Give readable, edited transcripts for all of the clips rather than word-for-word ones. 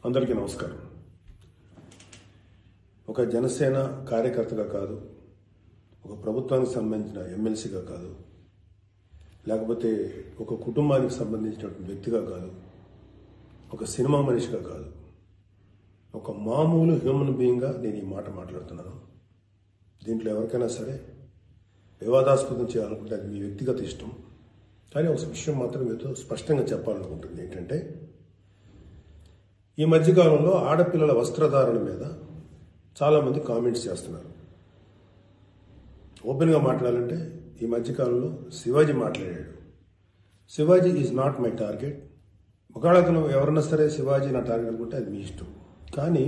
అందరికీ నమస్కారం. ఒక జనసేన కార్యకర్తగా కాదు, ఒక ప్రభుత్వానికి సంబంధించిన ఎమ్మెల్సీగా కాదు, లేకపోతే ఒక కుటుంబానికి సంబంధించినటువంటి వ్యక్తిగా కాదు, ఒక సినిమా మనిషిగా కాదు, ఒక మామూలు హ్యూమన్ బీయింగ్గా నేను ఈ మాట మాట్లాడుతున్నాను. దీంట్లో ఎవరికైనా సరే వివాదాస్పదం చేయాలనుకుంటే అది మీ వ్యక్తిగత ఇష్టం. కానీ ఒక విషయం మాత్రం మీతో స్పష్టంగా చెప్పాలనుకుంటుంది ఏంటంటే, ఈ మధ్యకాలంలో ఆడపిల్లల వస్త్రధారణ మీద చాలామంది కామెంట్స్ చేస్తున్నారు. ఓపెన్గా మాట్లాడాలంటే ఈ మధ్యకాలంలో శివాజీ మాట్లాడాడు. Shivaji is not my target. ఒకవేళ అతను ఎవరన్నా సరే శివాజీ నా టార్గెట్ అనుకుంటే అది మీ ఇష్టం. కానీ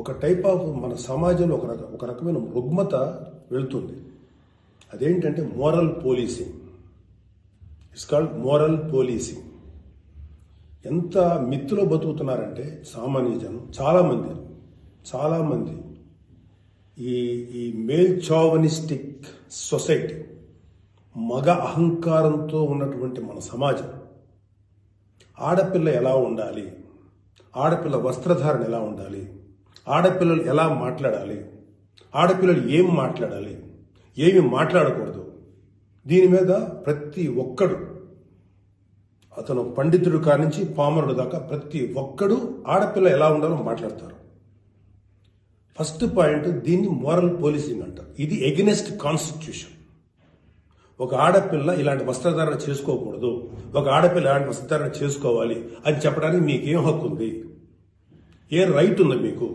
ఒక టైప్ ఆఫ్ మన సమాజంలో ఒక రకమైన రుగ్మత వెళ్తుంది. అదేంటంటే moral policing. It's called moral policing. ఎంత మిత్తులో బతుకుతున్నారంటే సామాన్య జనం చాలామంది ఈ మేల్ చావనిస్టిక్ సొసైటీ, మగ అహంకారంతో ఉన్నటువంటి మన సమాజం, ఆడపిల్ల ఎలా ఉండాలి, ఆడపిల్ల వస్త్రధారణ ఎలా ఉండాలి, ఆడపిల్లలు ఎలా మాట్లాడాలి, ఆడపిల్లలు ఏం మాట్లాడాలి, ఏమి మాట్లాడకూడదు, దీని మీద ప్రతి ఒక్కడు, అతను పండితుడు కానించి పామరుడు దాకా ప్రతి ఒక్కడు ఆడపిల్ల ఎలా ఉండాలో మాట్లాడతారు. ఫస్ట్ పాయింట్, దీన్ని మోరల్ పోలీసింగ్ అంటారు. ఇది ఎగెనెస్ట్ కాన్స్టిట్యూషన్. ఒక ఆడపిల్ల ఇలాంటి వస్త్రధారణ చేసుకోకూడదు, ఒక ఆడపిల్ల ఇలాంటి వస్త్రధారణ చేసుకోవాలి అని చెప్పడానికి మీకేం హక్కు ఉంది? ఏ రైట్ ఉంది మీకు?